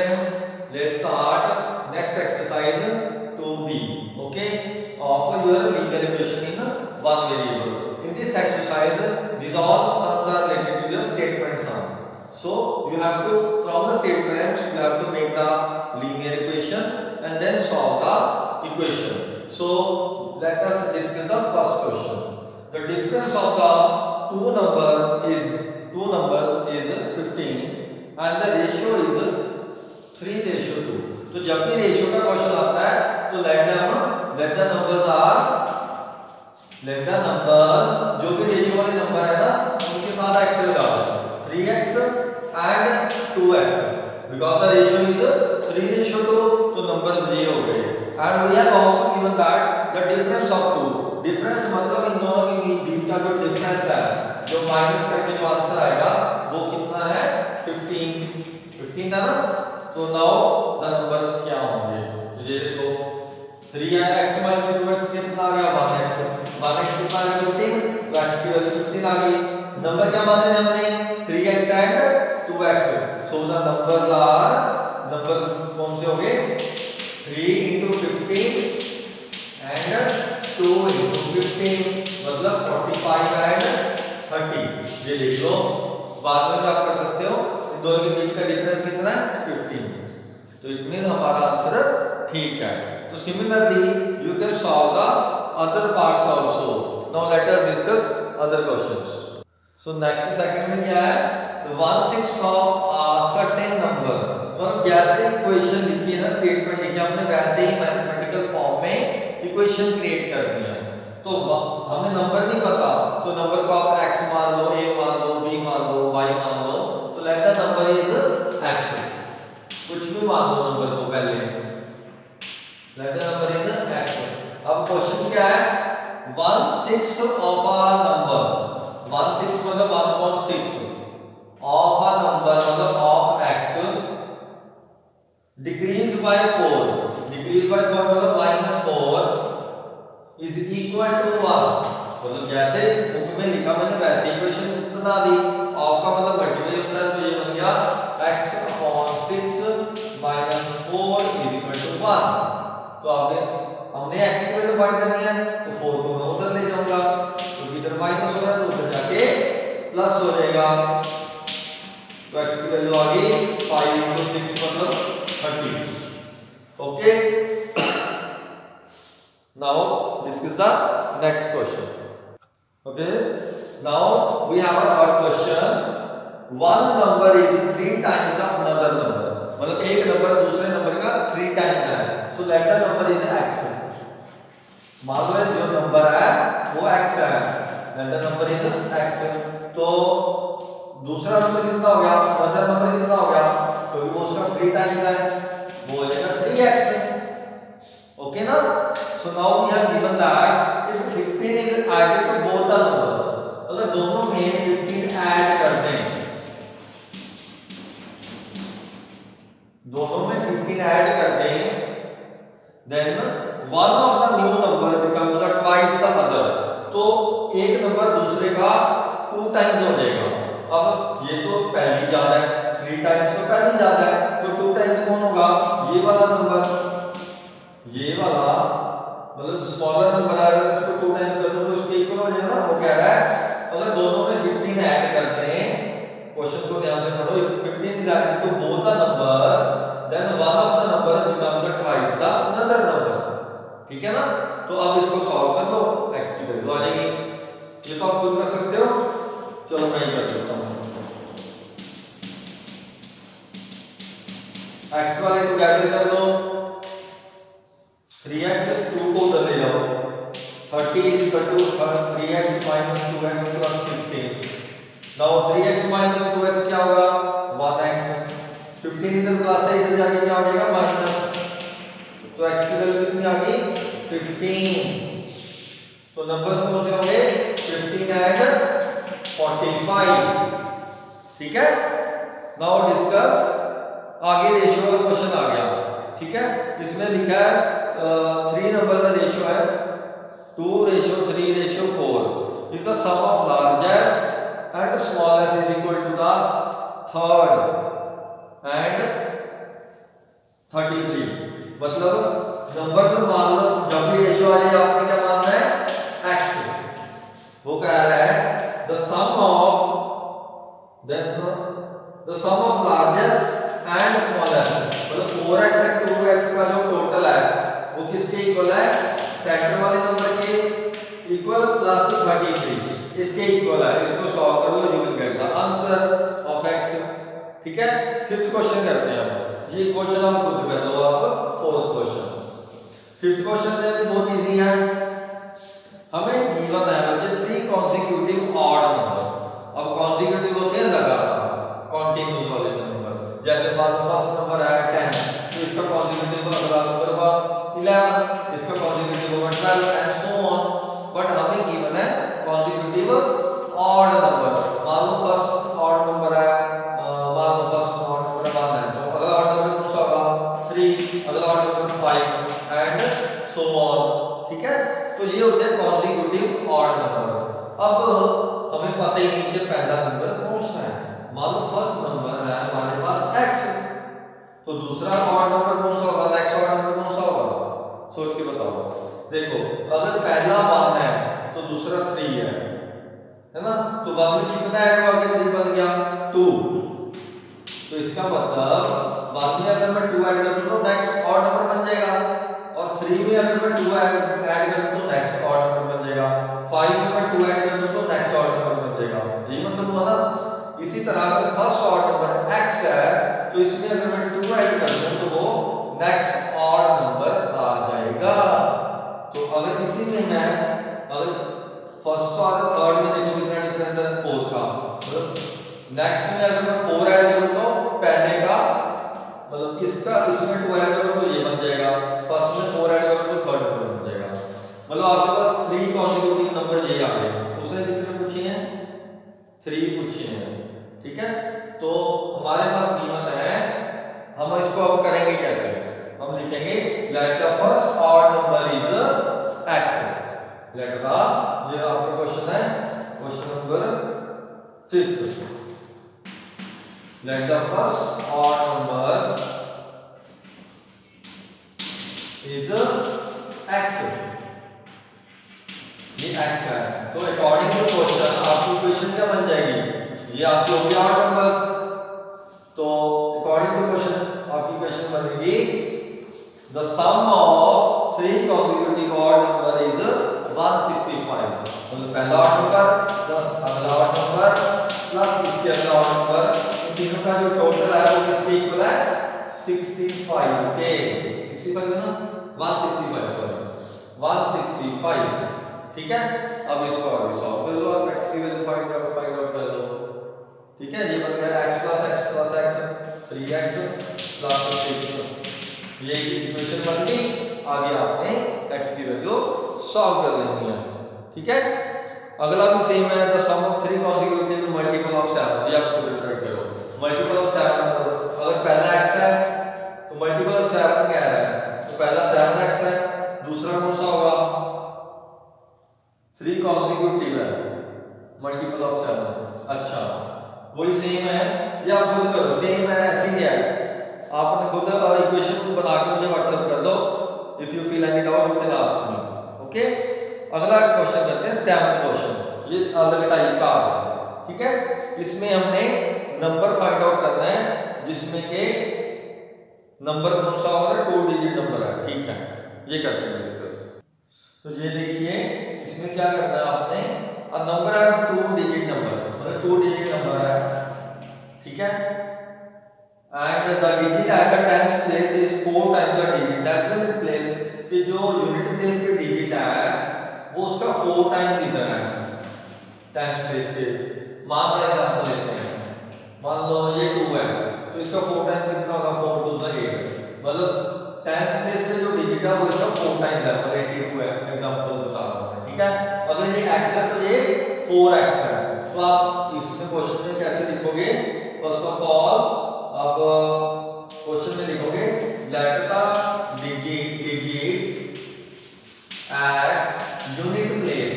students, let's start next exercise 2b. Okay, of your linear equation in one variable. In this exercise, these all sums are related to your statement sums. So you have to, from the statement, you have to make the linear equation and then solve the equation. So let us discuss the first question. The difference of the two numbers is 15 and the ratio is 3:2. तो जब भी ratio का question आता है तो let the number जो भी ratio वाले नंबर है ना उनके साथ x लगा दो 3x and 2x because the ratio is 3:2 तो numbers ये हो गए. And we have also given that the difference of two. Difference मतलब इन दोनों के बीच का जो डिफरेंस है जो माइनस करके जो आंसर आएगा वो कितना है 15 था ना. तो नाउ द नंबर्स क्या होंगे ये देखो 3x - 2x कितना आ गया 1x कितना आ गया 15 तो x की वैल्यू 15 आ गई. नंबर क्या माने हमने 3x and 2x. So the numbers कौन से होंगे 3 * 15 and 2 * 15 मतलब 45 and 30. ये लिख लो बाद में आप कर सकते हो. इन दोनों के बीच का डिफरेंस कितना है 15. तो इट मींस हमारा आंसर ठीक है. तो similarly you can solve the other parts also. Now let us discuss other questions. So next second में क्या है 1/6 ऑफ अ सर्टेन नंबर. मतलब जैसे इक्वेशन लिखी है ना स्टेटमेंट लिखी हमने वैसे ही मैथमेटिकल फॉर्म में इक्वेशन क्रिएट करनी है. तो हमें नंबर नहीं पता तो नंबर को आप x मान लो, a मान लो, b मान लो, y मान लो. तो let the number is x. कुछ भी मान लो नंबर को पहले. Let the number is x. अब क्वेश्चन क्या है 1/6 ऑफ अ नंबर. 1/6 मतलब 1/6 ऑफ अ नंबर मतलब of x decrease by 4. Decrease by 4 मतलब -4 इज इक्वल टू 1. मतलब जैसे बुक में लिखा मैंने वैसे इक्वेशन बना दी. ऑफ का मतलब मल्टीप्लाई होता है तो ये बन गया x upon 6 minus 4 is equal to 1. तो हमने x की वैल्यू फाइंड करनी है तो 4 को मैं उधर ले जाऊंगा तो इधर माइनस हो रहा है तो उधर जाके प्लस हो जाएगा. तो x की वैल्यू आ गई 5 * 6 मतलब 30. Okay. Now discuss the next question. Okay. Now we have a third question. One number is 3 times of another number. मतलब एक नंबर दूसरे नंबर का 3 टाइम्स है. So let the number is x. मान लो जो नंबर है वो x है. Let the number is x. तो दूसरा नंबर कितना हो गया अदर नंबर कितना हो गया क्योंकि वो उसका 3 टाइम्स है वो हो जाएगा 3x. Okay ना. So now we have given that if 15 is added to both the numbers. अगर दोनों में 15 ऐड कर दें then one of the new number becomes a twice the other. तो एक नंबर दूसरे का 2 टाइम्स हो जाएगा. अब ये तो पहली ज्यादा है 3 टाइम्स तो पहली ज्यादा है तो 2 टाइम्स कौन होगा ये वाला नंबर. ये वाला मतलब स्मॉलर नंबर है अगर उसको 2 टाइम्स कर दो तो उसके इक्वल हो जाएगा ना. वो कह रहा है अगर दोनों में 15 ऐड करते हैं. क्वेश्चन को ध्यान से पढ़ो. If 15 is added to both the numbers then one of the numbers becomes a twice the another number. ठीक है ना. तो अब इसको सॉल्व कर लो x की वैल्यू आ जाएगी. ये तो आप खुद कर सकते हो. चलो मैं ही कर देता हूं. x वाले को कैंसिल कर दो 3x 2 को उधर ले जाओ 30 is equal to 3x minus 2x plus 15. now 3x minus 2x क्या होगा 1x. 15 इधर प्लस है इधर जाके क्या हो जाएगा माइनस. तो x की वैल्यू कितनी आ गई 15. तो नंबर्स कौन से होंगे 15 and 45. ठीक है. नाउ डिस्कस आगे रेशियो का क्वेश्चन आ गया. ठीक है. इसमें लिखा है 3 नंबर का रेशियो है 2:3:4. if the sum of largest and smallest is equal to the third and 33। मतलब नंबर से मान लो जब भी रेशियो आ जाए आपने क्या मानना है x। वो कह रहा है the sum of largest and smallest, मतलब 4x एंड 2x का जो टोटल है वो किसके इक्वल है, सेंटर वाले नंबर के इक्वल प्लस 33 इसके इक्वल है। इसको सॉल्व कर लो, you will get the answer of x। ठीक है, फिफ्थ क्वेश्चन करते हैं अब। ये क्वेश्चन आप खुद कर लो आप। फोर्थ क्वेश्चन, फिफ्थ क्वेश्चन में भी बहुत इजी है। हमें गिवन है बच्चे 3 कॉन्सेक्यूटिव ऑड नंबर। अब कॉन्सेक्यूटिव होते हैं लगातार, कॉन्टिन्यूअस वाले नंबर। जैसे मान लो फर्स्ट नंबर है 10, तो इसका कॉन्सेक्यूटिव अगला नंबर होगा 11, इसका कॉन्सेक्यूटिव होगा 12 एंड सो ऑन। बट हमें गिवन है कॉन्सेक्यूटिव ऑड नंबर। मान लो फर्स्ट ऑड नंबर है, मान लो फर्स्ट ऑड नंबर 1 है, तो अगला ऑड नंबर कौन सा होगा 3, अगला odd number 5 and so on. ठीक है, तो ये होते हैं कॉन्सेक्यूटिव ऑड नंबर। अब हमें पता ही नहीं कि पहला नंबर कौन सा है। मान लो फर्स्ट नंबर है हमारे पास x, तो दूसरा ऑड नंबर कौन सा होगा, नेक्स्ट ऑड नंबर कौन सा होगा, सोच के बताओ। देखो अगर पहला 1 है तो दूसरा 3 है ना, तो 1 में कितना ऐड हुआ के 3 बन गया 2। तो इसका मतलब 1 में अगर मैं 2 ऐड करूं तो नेक्स्ट ऑड नंबर बन जाएगा, और 3 में अगर मैं 2 ऐड करूं तो नेक्स्ट ऑड नंबर बन जाएगा, 5 में मैं 2 ऐड करूं तो नेक्स्ट ऑड नंबर बन जाएगा। यही मतलब हुआ ना। इसी तरह अगर फर्स्ट ऑड नंबर x है तो इसमें अगर मैं 2 ऐड कर दूं तो वो नेक्स्ट ऑड नंबर आ जाएगा। तो अगर इसी में मैं अगर फर्स्ट और थर्ड में देखो कितना डिफरेंस है 4 का, मतलब नेक्स्ट में अगर मैं 4 ऐड करूं तो पहले का मतलब इसका इसमें 2 ऐड करूं तो ये बन जाएगा, फर्स्ट में 4 ऐड करूं तो थर्ड में बन जाएगा। मतलब आपके पास 3 कॉन्सेक्यूटिव नंबर ये आ गए। उसने कितने पूछे हैं 3 पूछे हैं। ठीक है, तो हमारे पास गिवन है, हम इसको अब करेंगे कैसे, हम लिखेंगे let the first odd number is x। Let the, ये आपका क्वेश्चन है question number 5th। Let the first odd number is x। ये x है, तो अकॉर्डिंग टू क्वेश्चन आपकी इक्वेशन क्या बन जाएगी, ये आपके हो गया ऑड नंबर्स। तो अकॉर्डिंग टू क्वेश्चन आपकी इक्वेशन बनेगी the sum of 3 consecutive odd number is 165। मतलब पहला ऑड नंबर प्लस अगला ऑड नंबर प्लस इससे अगला ऑड नंबर, इन तीनों का जो टोटल है वो किसके इक्वल है 65 के। 65 है ना, 165 सॉरी 165। ठीक है, अब इसको आगे सॉल्व कर लो, आप x की वैल्यू फाइंड आउट कर लो। ठीक है, ये बन गया x plus x 3x plus 6। ये इक्वेशन बन गई। आगे आपने x की वैल्यू सॉल्व कर लेनी है। ठीक है, अगला भी सेम है, the sum of 3 consecutive multiple of 7। ये आप खुद ट्राई करो। मल्टीपल ऑफ 7 मतलब अगर पहला x है तो मल्टीपल ऑफ 7 कह रहा है, तो पहला 7x है, दूसरा कौन सा होगा 3 कॉन्सेक्यूटिव है मल्टीपल ऑफ 7। अच्छा, वही सेम है, ये आप खुद करो, सेम है ऐसे ही है। आपने खुद इक्वेशन बना के मुझे व्हाट्सएप कर दो। If you feel any doubt you can ask me. Okay, अगला क्वेश्चन करते हैं 7th क्वेश्चन। ये अलग टाइप का आ गया। ठीक है, इसमें हमने नंबर फाइंड आउट करना है जिसमें के नंबर कौन सा होगा 2 डिजिट नंबर है। ठीक है, ये करते हैं डिस्कस। तो ये देखिए इसमें क्या करना है आपने, अ नंबर है 2 डिजिट नंबर, मतलब 2 डिजिट नंबर है। ठीक है, and the digit at the tenth place is 4 times the digit at unit place. कि जो यूनिट प्लेस पे डिजिट है वो उसका 4 टाइम्स इधर है टेंथ प्लेस पे। मान लो एग्जांपल लेते हैं, मान लो ये 2 है तो इसका 4 टाइम्स कितना होगा 4 2 8। मतलब टेंथ प्लेस पे जो डिजिट है वो इसका 4 टाइम्स है, मतलब 82 है। एग्जांपल बता रहा हूं। ठीक है, अगर ये x है तो ये 4x है। तो आप इसमें क्वेश्चन में कैसे लिखोगे, फर्स्ट ऑफ ऑल अब क्वेश्चन में लिखोगे let the digit at unit place.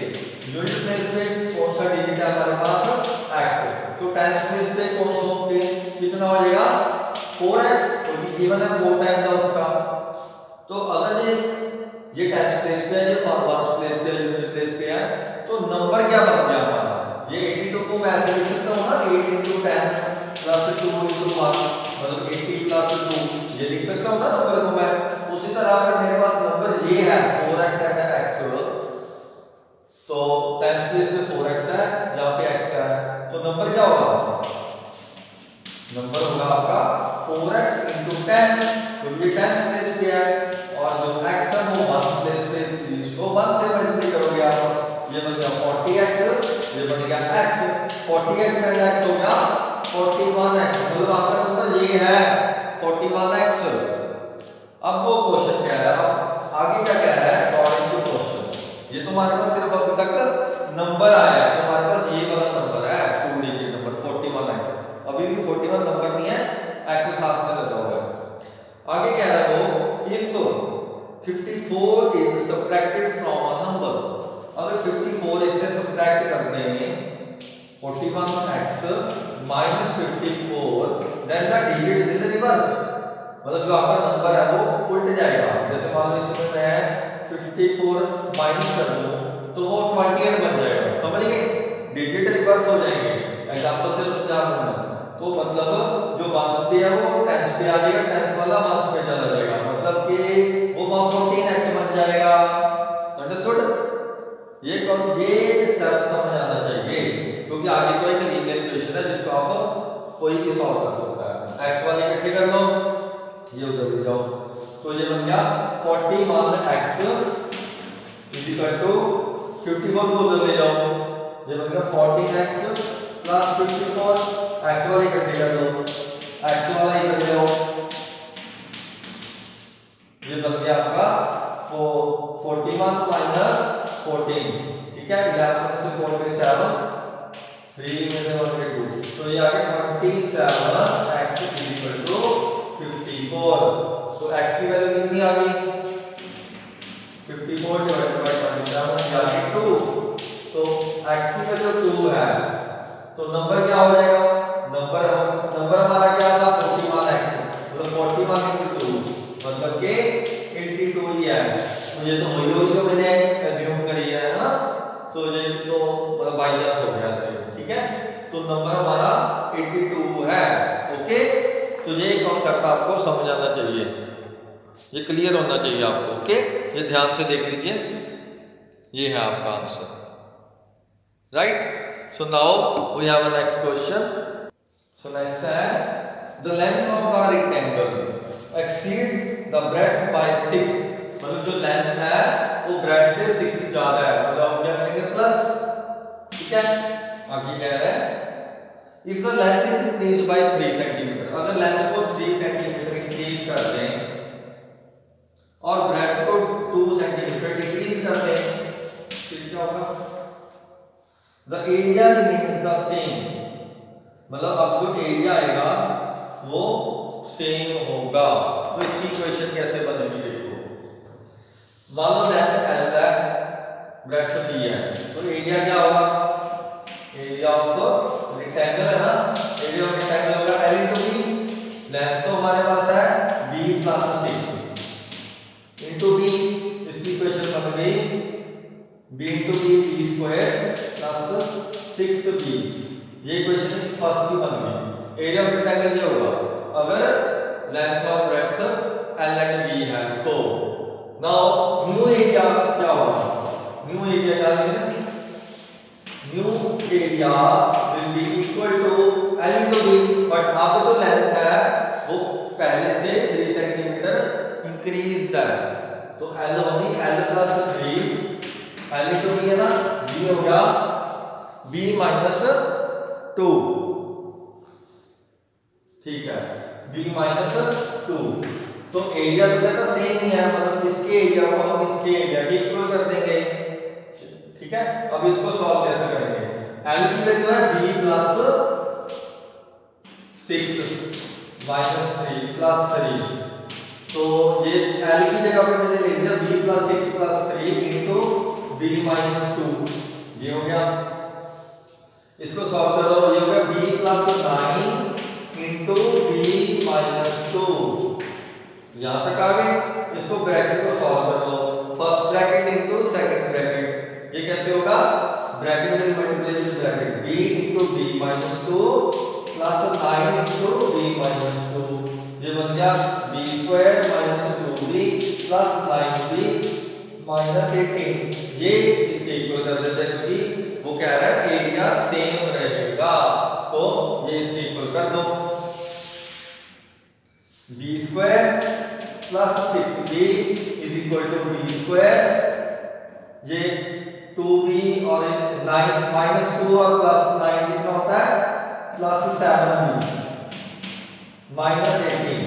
Unit place पे कौन सा डिजिट है हमारे पास x, तो टेंथ प्लेस पे कौन सा कितना हो जाएगा 4x, क्योंकि गिवन है 4 टाइम्स है उसका। तो अगर ये टेंस प्लेस पे है, ये वंस प्लेस पे है, यूनिट प्लेस पे है, तो नंबर क्या बन गया हमारा? ये 82 को मैं ऐसे लिख सकता हूँ ना, 8 × 10 + 2 × 1 मतलब 80 + 2, ये लिख सकता हूँ ना नंबर को मैं। उसी तरह अगर मेरे पास नंबर ये है 4x एंड x, तो टेंस प्लेस पे 4x है, यहाँ पे x है, तो नंबर क्या होगा? नंबर होगा आपका 4x × 10, तो ये टेंस प्लेस पे है, और जो x है वो वंस प्लेस पे, इसको 1 से मल्टीप्लाई करोगे आप, ये बन गया 40x, ये बन गया x, 40x एंड x हो गया 41x, मतलब आपका नंबर ये है 41x। अब वो क्वेश्चन कह रहा है, अब आगे क्या कह रहा है? अकॉर्डिंग टू क्वेश्चन, ये तो हमारे पास सिर्फ अभी तक नंबर आया है, तो हमारे पास ये वाला नंबर है 2 डिजिट नंबर 41x, अभी भी 41 नंबर नहीं है, x साथ में लगा हुआ है। आगे कह रहा है वो, if 54 is subtracted from a number, अगर 54 इससे सब्ट्रैक्ट कर दें 41x - 54, then the digit will reverse, मतलब जो आपका नंबर है वो उल्ट जाएगा। जैसे मान लो इसमें मैं 54 माइनस कर दूं तो वो 28 बन जाएगा, समझ गए? डिजिट रिवर्स हो जाएंगे, एग्जांपल से समझा दूं मैं। तो मतलब जो वंस पे है वो टेंस पे आ जाएगा, टेंस वाला वंस पे चला जाएगा, मतलब कि वो 14x बन जाएगा। अंडरस्टूड? ये सब समझ आना चाहिए, क्योंकि आगे तो एक लीनियर इक्वेशन है जिसको आप कोई भी सॉल्व कर सकता है। x वाले इकट्ठे कर लो, ये उधर ले जाओ, तो ये बन गया 41x = 54 को उधर ले जाओ, ये बन गया 14x + 54, x वाले इकट्ठे कर लो, x वाला इधर ले आओ, ये बन गया आपका 41 - 14, ठीक है? 11 में से 4 गए 7, 3 में से 1 गए 2, तो ये आ गया 27x = 54। तो x की वैल्यू कितनी आ गई? 54 / 27 ये आ गई 2, तो x की वैल्यू 2 है, तो नंबर क्या हो जाएगा? नंबर हमारा क्या था? 41x, मतलब 41 × 2 मतलब के 82 ही है, तो ये तो वही होगी जो मैंने एज्यूम करी है ना, तो ये तो मतलब बाय चांस हो गया ऐसे, ठीक है? तो नंबर हमारा 82 है। ओके, तो ये कॉन्सेप्ट आपको समझ आना चाहिए, ये क्लियर होना चाहिए आपको। ओके, ये ध्यान से देख लीजिए, ये है आपका answer, right? So now we have a next question. So next है, the length of the rectangle exceeds the breadth by 6, मतलब जो लेंथ है वो ब्रेड्थ से 6 ज्यादा है, मतलब हम क्या करेंगे प्लस, ठीक है? आगे कह रहा है if the length is increase by 3 centimetre, अगर लेंथ को 3 सेंटीमीटर इंक्रीज कर दें और ब्रेड्थ को 2 सेंटीमीटर डिक्रीज कर दें, फिर क्या होगा? The area remains the same, मतलब अब जो एरिया आएगा वो सेम होगा। तो इसकी इक्वेशन कैसे बनेगी देखो, मान लो लेंथ L है, ब्रेड्थ B है, तो एरिया क्या होगा? एरिया ऑफ रेक्टेंगल है ना, एरिया ऑफ रेक्टेंगल होगा L × B, लेंथ तो हमारे पास है B + 6 × B, इसकी इक्वेशन बन गई B × B B² + 6B, ये इक्वेशन फर्स्ट की बन गई। एरिया ऑफ रेक्टेंगल क्या होगा? अगर लेंथ और ब्रेड्थ L एंड B है तो नाउ न्यू एरिया क्या होगा? न्यू एरिया क्या लिखेंगे? New area will be equal to L × B, but अब जो लेंथ है वो पहले से 3 सेंटीमीटर इंक्रीज्ड है, तो L होगी L + 3, L × B है ना, B हो गया B - 2, ठीक है? B - 2, तो एरिया तो देखा सेम ही है, मतलब इसके एरिया को हम इसके एरिया के इक्वल कर देंगे, ठीक है? अब इसको सॉल्व कैसे करेंगे? L की वैल्यू है B + 6 - 3 + 3, तो ये L की जगह पे मैंने लिख दिया B + 6 + 3 × B - 2, ये हो गया। इसको सॉल्व करो, ये हो गया B + 9 × B - 2, यहाँ तक आ गए। इसको ब्रैकेट को सॉल्व कर लो, first bracket into second bracket. ये कैसे होगा, bracket will multiply with bracket, b into b minus 2 plus 9 into b minus 2। ये बन गया b square minus 2b plus 9b minus 18। ये इसके इक्वल कर देते हैं क्योंकि वो कह रहा है एरिया सेम रहेगा, तो ये इसके इक्वल कर दो। b square plus 6b is equal to b square, ये 2b और 9 माइनस 2 और प्लस 9 कितना होता है, प्लस 7b माइनस 18।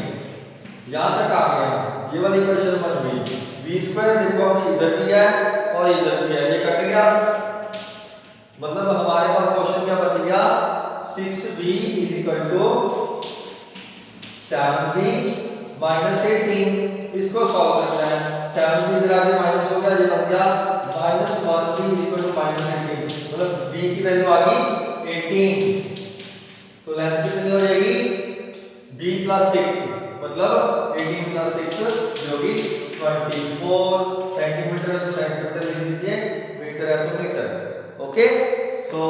यहां तक आ गया, ये वाली इक्वेशन बन गई। b स्क्वायर देखो अभी इधर भी है और इधर भी है, ये कट गया, मतलब हमारे पास क्वेश्चन क्या बच गया, 6b is equal to 7b minus 18। इसको सॉल्व करना है, 7b इधर आगे माइनस हो गया, ये बन गया minus 1b equal to minus 18, मतलब b की वैल्यू आ गई 18। तो लेंथ कितनी हो जाएगी, b प्लस 6, मतलब 18 प्लस 6 जो कि 24 सेंटीमीटर है, तो सेंटीमीटर लिख दीजिए, मीटर है तो metre. Okay, so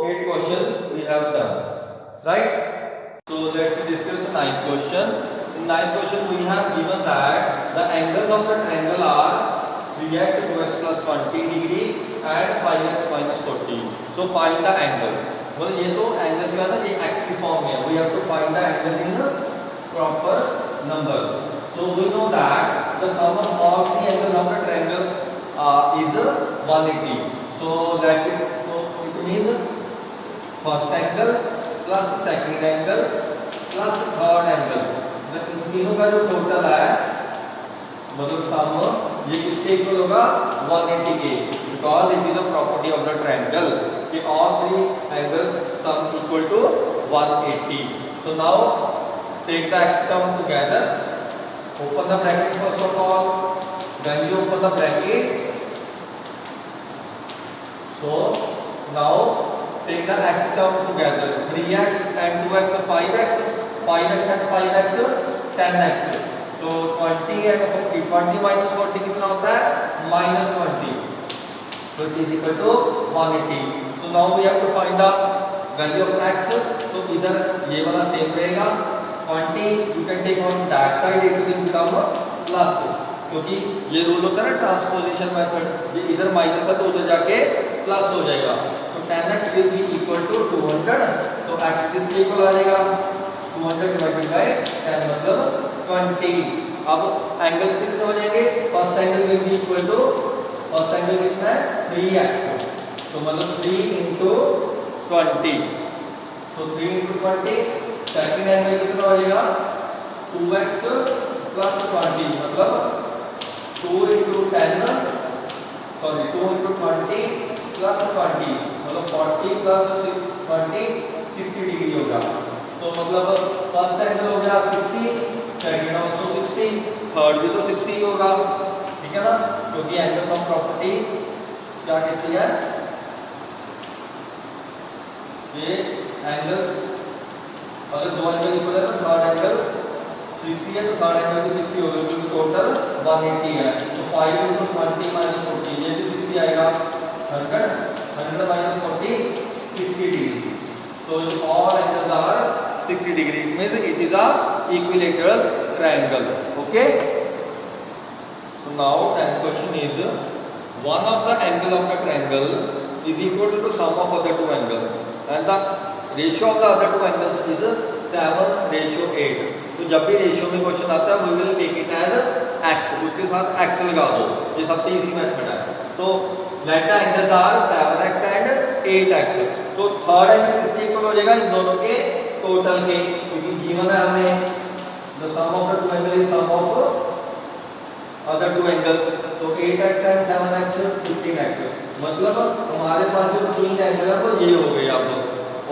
8 question we have done, right. So let's discuss the ninth question. In ninth question we have given that the angles of the triangle are 3x, 2x plus 20 degree and 5x minus 40. So find the angles. well ये तो angle जो है ना ये x की form में है, we have to find the angle in proper number. So we know that the sum of all the angles of the triangle is 180. So that it means first angle plus second angle plus third angle, मतलब इन तीनों का जो total है, मतलब सम ये किसके equal होगा, 180 के, because it is a property of the triangle कि all three angles sum equal to 180. So now take the x term together, open the bracket first of all, when you open the bracket, so now take the x term together, 3x and 2x 5x, 5x and 5x 10x, तो 20 and 40, 20 minus 40 कितना होता है, minus 20, so it is equal to 180. So now we have to find the value of x. तो इधर ये वाला same रहेगा, 20 you can take on that side, it will become plus, क्योंकि ये रूल होता है ना ट्रांसपोजिशन मेथड, ये इधर माइनस है तो उधर जाके प्लस हो जाएगा, तो 10x will be equal to 200, तो x किसके इक्वल आ जाएगा, 200 डिवाइडेड बाय 10 मतलब 20। अब एंगल्स कितने हो जाएंगे, first angle will be equal to, first angle कितना है 3x, तो मतलब 3 into 20, तो 3 into 20, सेकंड एंगल कितना हो जाएगा 2x plus 20, मतलब 2 into 10, सॉरी 2 into 20 plus 20, मतलब 40 plus 20 60 डिग्री होगा, तो मतलब फर्स्ट एंगल हो गया 60, सेकंड आल्सो 60, थर्ड भी तो 60 ही होगा, ठीक है ना, क्योंकि एंगल्स ऑफ प्रॉपर्टी क्या कहती है, ये एंगल्स अगर दो एंगल इक्वल है तो थर्ड एंगल 60 है, तो थर्ड एंगल भी 60 होगा, क्योंकि टोटल 180 है, तो 5 into 20 minus 40, ये भी 60 आएगा, 100 minus 40 60 डिग्री, तो all angles are 60 degree, it means it is a equilateral triangle. Okay, so now 10th question is, one of the angle of the triangle is equal to the sum of other two angles and the ratio of the other two angles is 7:8. तो जब भी ratio में question आता है we will take it as x, उसके साथ x लगा दो, ये सबसे इजी मेथड है। तो let the angles are 7x and 8x, तो थर्ड एंगल किसके इक्वल हो जाएगा, इन दोनों के टोटल के, क्योंकि गिवन है हमें the sum of the two angles is sum of other two angles, तो 8x and 7x 15x, मतलब हमारे पास जो तीन एंगल है वो ये हो गए अब,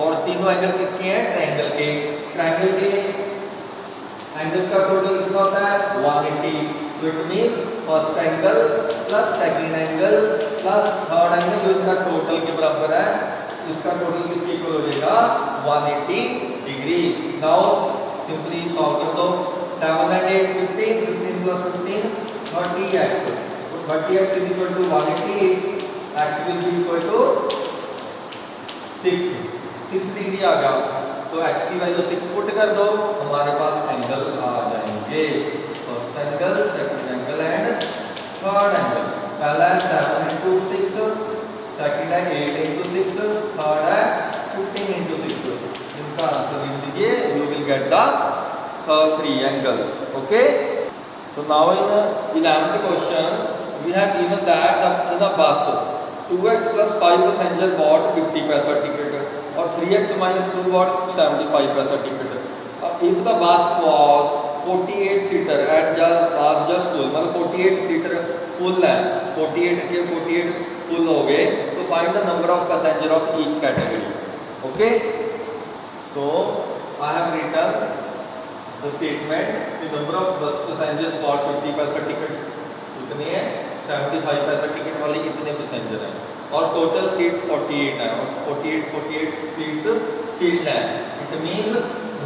और तीनों एंगल किसके हैं, ट्रायंगल के, ट्रायंगल के एंगल्स का टोटल कितना होता है 180, तो it mean first angle plus second angle plus third angle जो इनका टोटल के बराबर है, इसका टोटल किसके इक्वल हो जाएगा 180 डिग्री। नाउ सिंपली सॉल्व कर दो, 7 and 8 15, 15 plus 15 30x. So 30x is equal to 180, x will be equal to 6 degree आ गया। तो x की वैल्यू 6 पुट कर दो, हमारे पास एंगल आ जाएंगे। First angle, second angle and third angle. पहला है 7 into 6, सेकंड है 8 into 6, थर्ड है 15 into 6। इनका आंसर लिख दीजिए, you will get the 3 angles. Okay, so now in 11th question we have given that in a bus 2x plus 5 passenger bought 50 paisa ticket or 3x minus 2 bought 75 paisa ticket. If the bus was 48 seater and just full, मतलब 48 seater full है, 48 के 48 full हो गए, तो find the number of passenger of each category. Okay, so I have written the statement, the number of bus passengers bought 50 पैसा ticket कितने हैं, 75 पैसा टिकट वाली कितने पैसेंजर हैं, और टोटल सीट्स 48 है और 48 सीट्स फील्ड है। It means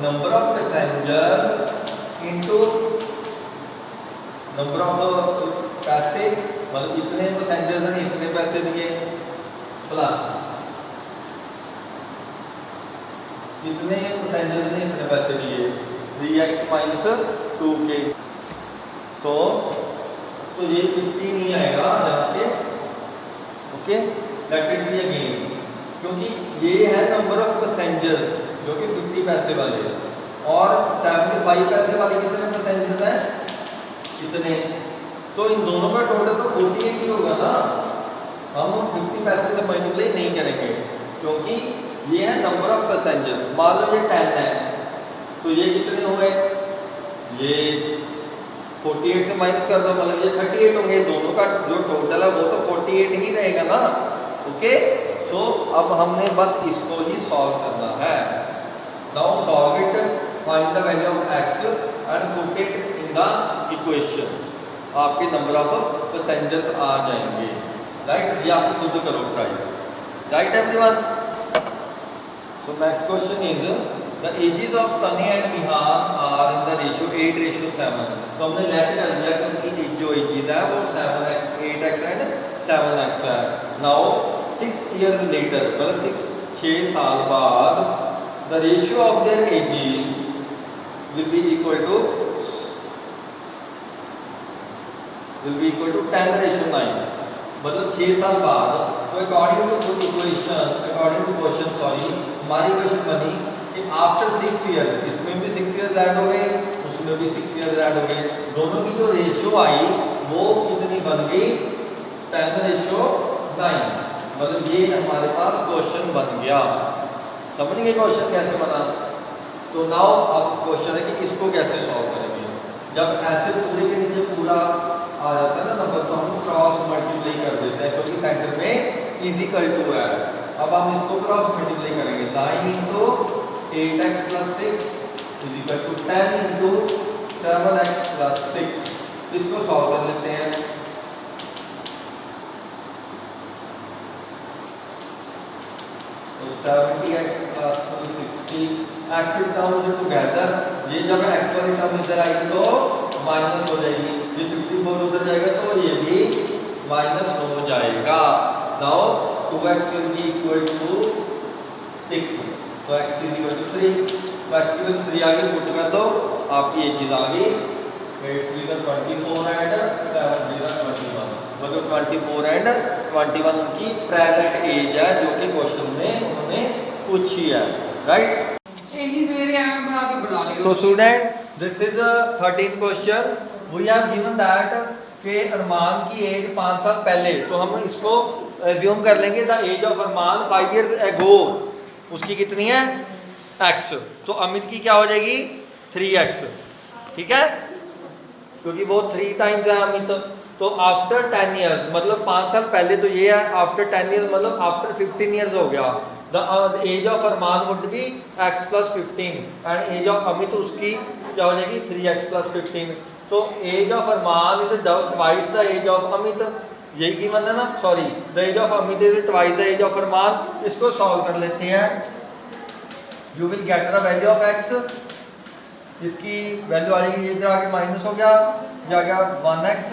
number of passenger into number of पैसे, मतलब इतने पैसेंजर्स ने इतने पैसे दिए प्लस इतने पैसेंजर्स ने इतने पैसे दिए 3x minus 2k। सो तो ये 50 नहीं आएगा यहाँ पे। Okay, let it be again, क्योंकि ये है नंबर ऑफ पैसेंजर्स जो कि 50 पैसे वाले, और 75 पैसे वाले कितने पैसेंजर्स हैं, कितने, तो इन दोनों का टोटल तो 48 ही होगा ना। हम 50 पैसे से मल्टीप्लाई नहीं करेंगे क्योंकि ये है नंबर ऑफ पैसेंजर्स। मान लो ये 10 है, तो ये कितने हुए, ये 48 से माइनस कर दो, मतलब ये 38 होंगे। दोनों का जो टोटल है वो तो 48 ही रहेगा ना। ओके, सो अब हमने बस इसको ही सॉल्व करना है। Now solve it, find the value of x and put it in the equation. आपके नंबर ऑफ पैसेंजर्स आ जाएंगे, राइट। ये आप खुद करो try, right everyone. So next question is the ages of Tani and Mihan are in the ratio 8:7। तो हमने late कर दिया कि उनकी जो एजेस है वो 7x 8x एंड 7x है। नाउ 6 years later, मतलब 6 साल बाद the ratio of their ages will be equal to 10:9। मतलब 6 साल बाद, तो अकॉर्डिंग टू क्वेश्चन हमारी क्वेश्चन बनी कि आफ्टर 6 ईयर्स, इसमें भी 6 ईयर्स ऐड हो गए, उसमें भी 6 ईयर्स ऐड हो गए, दोनों की जो रेशियो आई वो कितनी बन गई, 10:9। मतलब ये हमारे पास क्वेश्चन बन गया। समझ गए क्वेश्चन कैसे बना। तो नाउ अब क्वेश्चन है कि इसको कैसे सॉल्व करेंगे। जब ऐसे पूरे के नीचे पूरा आ जाता है ना नंबर, तो हम क्रॉस मल्टीप्लाई कर देते हैं क्योंकि सेंटर में इजिकल टू है। अब हम इसको क्रॉस मल्टीप्लाई करेंगे, 9 into 8x plus 6 is equal to 10 into 7x plus 6। इसको सॉल्व कर लेते हैं। तो 70x plus 60, x term together, ये जब x वाली टर्म इधर आएगी तो माइनस हो जाएगी, ये 54 उधर जाएगा तो ये भी माइनस हो जाएगा। Now 2x will be equal to 6, तो x is equal to 3, तो x की वैल्यू 3 आगे पुट कर दो, आपकी एज आ गई 8 3 24 एंड 7 0 21। मतलब 24 एंड 21 की प्रेजेंट एज है जो कि क्वेश्चन में उन्होंने पूछी है, right. So student, this is 13th question. We have given that कि अरमान की एज 5 साल पहले, तो हम इसको एज्यूम कर लेंगे the age of Armaan 5 years ago, उसकी कितनी है x, तो अमित की क्या हो जाएगी 3x, ठीक है, क्योंकि वो 3 times है अमित। तो आफ्टर 10 years, मतलब 5 साल पहले तो ये है, आफ्टर 10 years मतलब आफ्टर 15 years हो गया। The age of Arman would be x plus 15 and age of Amit उसकी क्या हो जाएगी 3x plus 15। तो age of Arman is twice the age of Amit, यही गिवन है ना, sorry, the age of Amit is twice the age of Arman. इसको सॉल्व कर लेते हैं, you will get the value of x। इसकी वैल्यू आ जाएगी, ये इधर आगे माइनस हो गया, ये आ गया 1x,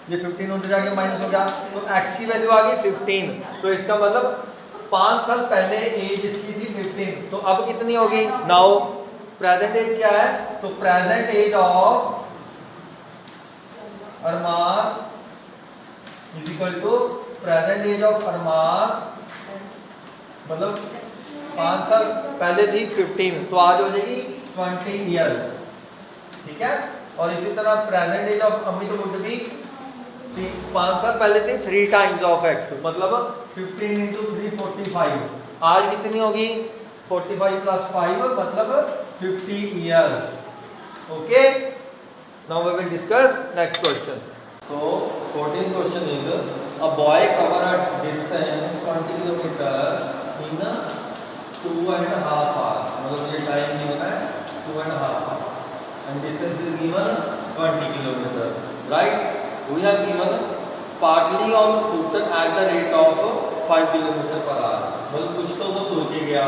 ये 15 उधर जाके माइनस हो गया, तो x की वैल्यू आ गई 15। तो इसका मतलब 5 साल पहले एज इसकी थी 15, तो अब कितनी होगी? नाउ प्रेजेंट एज क्या है? तो present age of Arman is equal to present age of Arman, मतलब 5 साल पहले थी 15, तो आज हो जाएगी 20 इयर्स, ठीक है। और इसी तरह present age of Amit would be, 5 साल पहले थी 3 टाइम्स ऑफ x, मतलब 15 इंटू 3 45, आज कितनी होगी? 45 प्लस 5 मतलब 50 years. Okay, now we will discuss next question. So 14th question is a boy cover a distance 20 kilometre in 2.5 hours, मतलब ये टाइम गिवन है 2.5 hours and distance is given 20 kilometer, right? We have given partly on foot at the rate of 5 kilometre per hour, मतलब कुछ तो वो तुर के गया,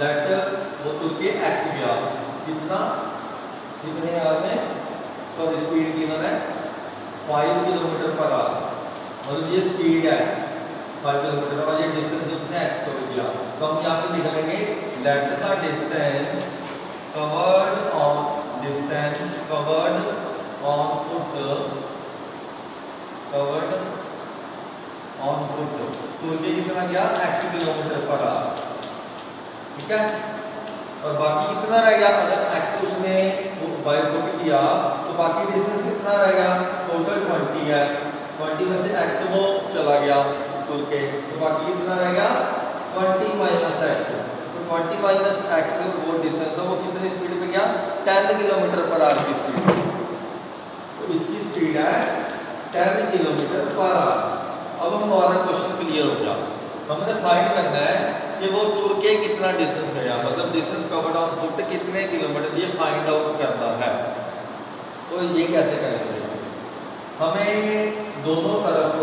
लेट वो तुर के x गया, कितना, कितने आवर में? तो स्पीड गिवन है 5 किलोमीटर पर आवर, मतलब ये स्पीड है 5 किलोमीटर और ये डिस्टेंस उसने x कवर किया। तो हम यहाँ पे लिख लेंगे let the distance covered on foot तो ये कितना गया? x किलोमीटर पर आवर, ठीक है। और बाकी कितना रह गया? अगर x उसने बाय फुट किया तो बाकी डिस्टेंस कितना रहेगा? टोटल 20 है, 20 में से x वो चला गया तुर के, तो बाकी कितना रहेगा? 20 माइनस x, तो 20 माइनस x वो डिस्टेंस है, वो कितनी स्पीड पे गया? 10 किलोमीटर पर आवर की स्पीड, तो इसकी स्पीड है 10 किलोमीटर पर आवर। अब हमारा क्वेश्चन क्लियर हो गया, हमने फाइंड करना है कि वो तुर के कितना डिस्टेंस गया, मतलब डिस्टेंस कवर्ड ऑन फुट कितने किलोमीटर, ये फाइंड आउट करना है। तो ये कैसे करेंगे? हमें दोनों तरफ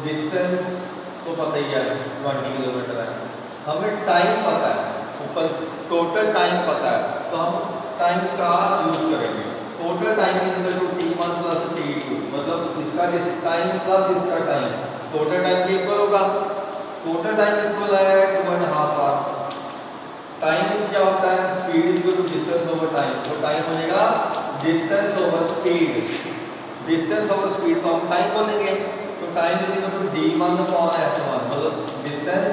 डिस्टेंस तो पता ही है 20 किलोमीटर है, हमें टाइम पता है, ऊपर टोटल टाइम पता है, तो हम टाइम का यूज करेंगे। Total time equal to t1 plus t2, मतलब इसका टाइम प्लस इसका टाइम, टोटल टाइम के इक्वल होगा। टोटल टाइम इक्वल है 2.5 आवर्स। टाइम क्या होता है? Speed equal to distance over time, तो टाइम हो जाएगा distance over speed, distance over speed को हम टाइम बोलेंगे, तो time is equal to d1 upon s1, मतलब डिस्टेंस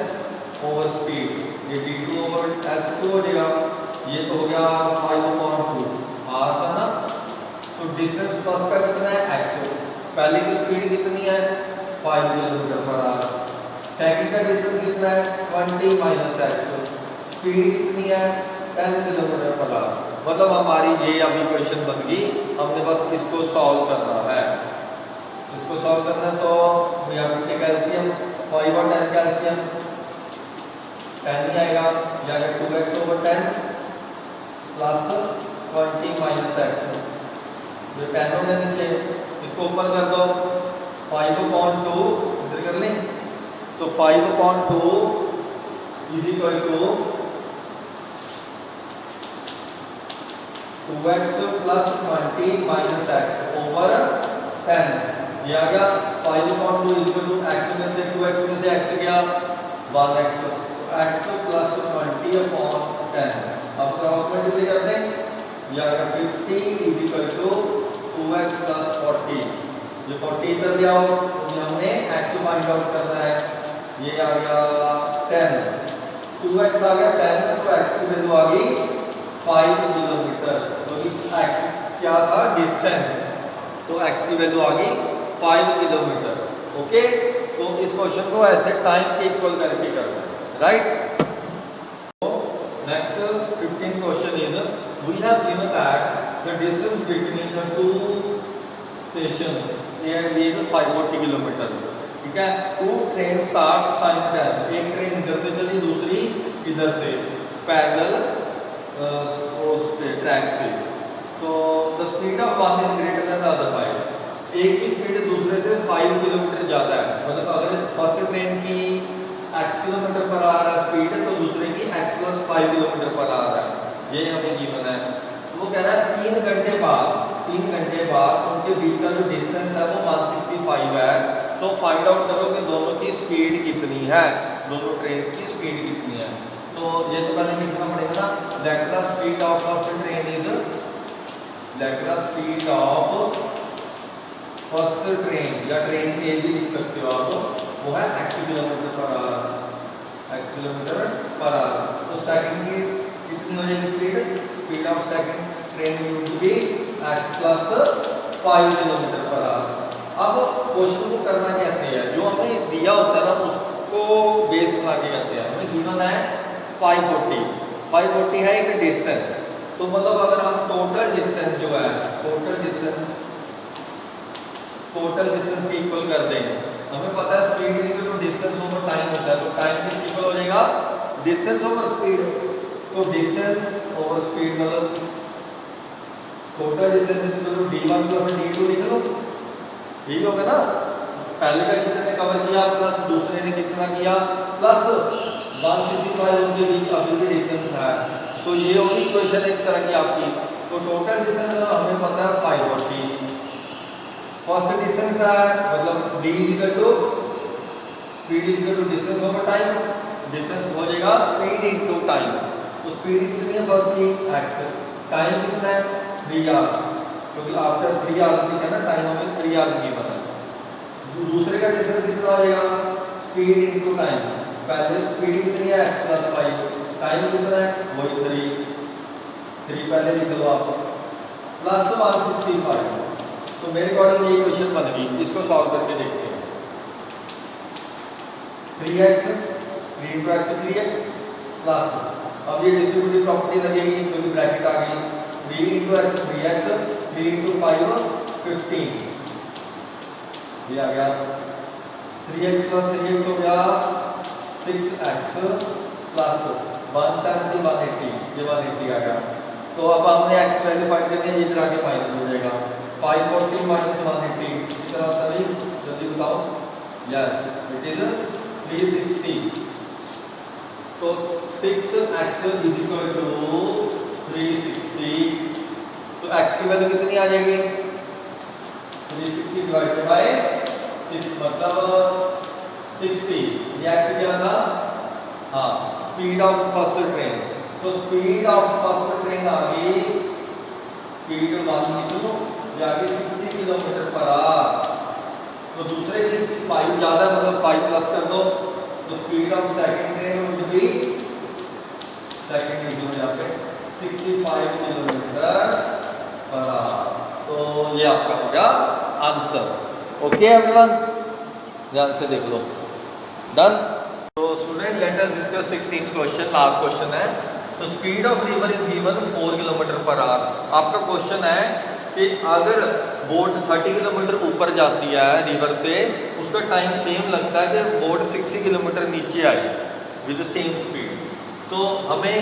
ओवर स्पीड, ये d2 ओवर s2 हो जाएगा, ये तो हो गया 5 अपॉन 2 r था ना। तो डिस्टेंस फर्स्ट का कितना है? x, पहले की स्पीड कितनी है? 5 किलोमीटर पर आवर, सेकंड का डिस्टेंस कितना है? 20 माइनस x, स्पीड कितनी है? 10 किलोमीटर पर आवर, मतलब हमारी ये अभी क्वेश्चन बन गई, हमने बस इसको सॉल्व करना है। इसको सॉल्व करना है तो we have to take LCM, 5 और 10 का एलसीएम 10 ही आएगा, या 2x over 10 plus 20 minus x, ये 10 होने नीचे, इसको ऊपर कर दो, 5 अपॉन 2 इधर कर लें, तो 5 upon 2 is equal to 2x plus 20 minus x over 10, ये आ गया 5 upon 2 is equal to x में से 2x में से x गया 1x, तो x प्लस 20 अपॉन 10, अब क्रॉस मल्टीप्लाई कर दें, ये आ गया 50 is equal to 2x plus 40, ये 40 इधर ले आओ, तो हमने x फाइंड आउट करना है, ये आ गया 10, 2x आ गया 10, तो x की वैल्यू आ गई 5 किलोमीटर, तो इस x क्या था? डिस्टेंस, तो x की वैल्यू आ गई 5 किलोमीटर। ओके, तो इस क्वेश्चन को ऐसे टाइम के इक्वल करके करना है, right. Next 15th question is we have given that the distance between the two stations A and B is 540 kilometre, ठीक है। टू ट्रेन स्टार्ट साइमल्टेनियसली, एक ट्रेन इधर से चली, दूसरी इधर से, पैरेलल उस पे ट्रैक्स पे, तो the speed of one is greater than the other by, एक की स्पीड दूसरे से 5 किलोमीटर ज़्यादा है, मतलब अगर फर्स्ट ट्रेन की x किलोमीटर पर आ रहा है स्पीड है, तो दूसरे की x प्लस 5 किलोमीटर पर आ रहा है, ये हमें गिवन है। तो वो कह रहा है 3 घंटे बाद उनके बीच का जो डिस्टेंस है वो 165 है। तो फाइंड आउट करो कि दोनों की स्पीड कितनी है, दोनों ट्रेन की स्पीड कितनी है। तो ये तो पहले लिखना पड़ेगा ना, let the speed of first train is, let the speed of first train या ट्रेन ए भी लिख सकते हो आप, वो है x kilometre per hour, x kilometre per hour. तो सेकंड की कितनी हो जाएगी speed, speed of second train will be x plus 5 kilometre per hour. अब क्वेश्चन को करना कैसे है, जो हमें दिया होता है ना उसको बेस बना के करते हैं। हमें गिवन है 540 है एक डिस्टेंस। तो मतलब अगर हम टोटल डिस्टेंस जो है, टोटल डिस्टेंस के इक्वल कर दें, हमें पता है speed is equal to distance over time होता है। तो टाइम किस इक्वल हो जाएगा, डिस्टेंस ओवर स्पीड। तो डिस्टेंस ओवर स्पीड मतलब total distance is equal to d1 plus d2 लिख लो, ठीक होगा ना। पहले का कितने कवर किया प्लस दूसरे ने कितना किया प्लस 165 उनके बीच अभी भी डिस्टेंस है। तो ये होगी इक्वेशन एक तरह की आपकी। तो टोटल डिस्टेंस हमें पता है 540, फर्स्ट डिस्टेंस है मतलब d is equal to speed is equal to distance over time, distance हो जाएगा स्पीड इनटू टाइम। तो स्पीड कितनी है फर्स्ट की x, टाइम कितना है 3 आवर्स, क्योंकि आफ्टर 3 आवर्स लिखा ना, टाइम हमें 3 आवर्स की पता है। दूसरे का डिस्टेंस कितना हो जाएगा, स्पीड इनटू टाइम। पहले स्पीड कितनी है x प्लस 5, टाइम कितना है वही 3 पहले लिख लो आप, प्लस 165। तो मेरे अकॉर्डिंग ये क्वेश्चन बन गई। इसको सॉल्व करके देखते हैं। 3x 3 into x 3x plus, अब ये डिस्ट्रीब्यूटिव प्रॉपर्टी लगेगी क्योंकि ब्रैकेट आ गई, 3 into x 3x, 3 into 5 15, ये आ गया 3x प्लस 3x हो गया 6x प्लस 170 180, ये 180 आ गया। तो अब हमने x वैल्यू फाइंड करनी है, इधर आके माइनस हो जाएगा 540 माइनस 180 कितना होता है भाई, जल्दी बताओ। Yes it is 360। तो 6x इज इक्वल टू 360। तो x की वैल्यू कितनी आ जाएगी, 360 डिवाइडेड बाय 6 मतलब 60। ये x क्या था, हाँ स्पीड ऑफ फर्स्ट ट्रेन। तो स्पीड ऑफ फर्स्ट ट्रेन आ गई, स्पीड 1 निकलो ये आ गई 60 किलोमीटर पर आवर। तो दूसरे की 5 ज़्यादा है मतलब 5 प्लस कर दो, तो speed of second train would be, second निकलो यहाँ पे 65 किलोमीटर पर आवर। तो ये आपका हो गया आंसर। ओके एवरीवन, ध्यान से देख लो, डन। तो student let us discuss 16th question, last question है। तो speed of river is given 4 kilometre per hour. आपका क्वेश्चन है कि अगर बोट 30 किलोमीटर ऊपर जाती है रिवर से, उसका टाइम सेम लगता है कि बोट 60 किलोमीटर नीचे आई विद सेम स्पीड। तो हमें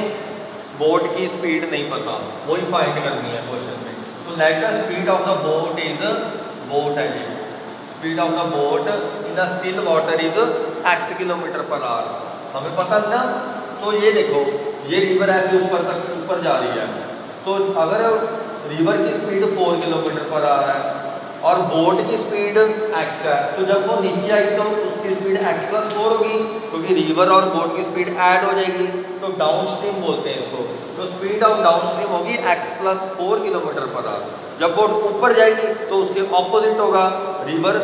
बोट की स्पीड नहीं पता, वही फाइंड करनी है क्वेश्चन में। तो let the speed of the boat is, boat है ये, speed of the boat in the still water is x kilometre per hour. हमें पता ना। तो ये देखो, ये रिवर ऐसे ऊपर तक ऊपर जा रही है, तो अगर रिवर की स्पीड 4 किलोमीटर पर आवर है और बोट की स्पीड x है, तो जब वो नीचे आई तो उसकी स्पीड x प्लस 4 होगी, क्योंकि रिवर और बोट की स्पीड ऐड हो जाएगी। तो डाउन स्ट्रीम बोलते हैं इसको। तो स्पीड ऑफ डाउन स्ट्रीम होगी x plus 4 kilometre per hour. जब बोट ऊपर जाएगी तो उसके ऑपोजिट होगा रिवर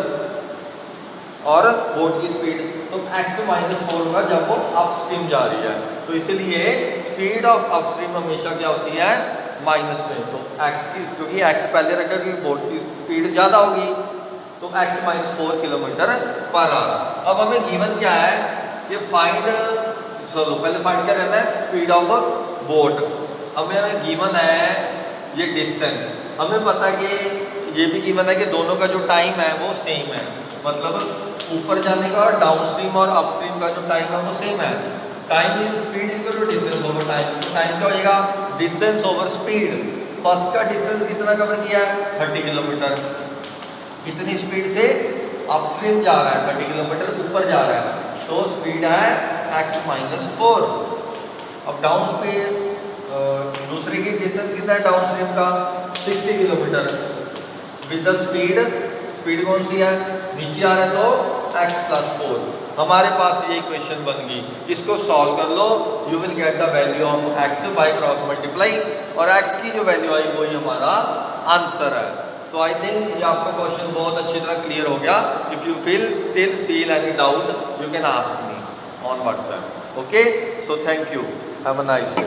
और बोट की स्पीड, तो x माइनस 4 होगा जब वो अपस्ट्रीम जा रही है। तो इसलिए स्पीड ऑफ अपस्ट्रीम हमेशा क्या होती है, माइनस में। तो x की, क्योंकि x पहले रखा क्योंकि बोट की स्पीड ज़्यादा होगी, तो x minus 4 kilometre per hour. अब हमें गिवन क्या है कि फाइंड, चलो पहले फाइंड क्या करना है, स्पीड ऑफ बोट। हमें गिवन है ये डिस्टेंस, हमें पता है कि ये भी गिवन है कि दोनों का जो टाइम है वो सेम है, मतलब ऊपर जाने का और डाउन स्ट्रीम और अपस्ट्रीम का जो टाइम है वो सेम है। Time is speed is equal to distance over time. तो टाइम क्या हो जाएगा, डिस्टेंस ओवर स्पीड। फर्स्ट का डिस्टेंस कितना कवर किया है, 30 किलोमीटर। कितनी स्पीड से अपस्ट्रीम जा रहा है, 30 किलोमीटर ऊपर जा रहा है, तो स्पीड है x माइनस 4। अब डाउन स्पीड दूसरे की डिस्टेंस कितना है डाउन स्ट्रीम का 60 किलोमीटर विद द स्पीड कौन सी है नीचे आ रहा है तो x+4 हमारे पास ये इक्वेशन बन गई। इसको सॉल्व कर लो, you will get the value of x by cross multiply और x की जो वैल्यू आई वो ही हमारा आंसर है। तो आई थिंक ये आपका क्वेश्चन बहुत अच्छी तरह क्लियर हो गया। If you still feel any doubt you can ask me on WhatsApp. Okay, so thank you, have a nice day.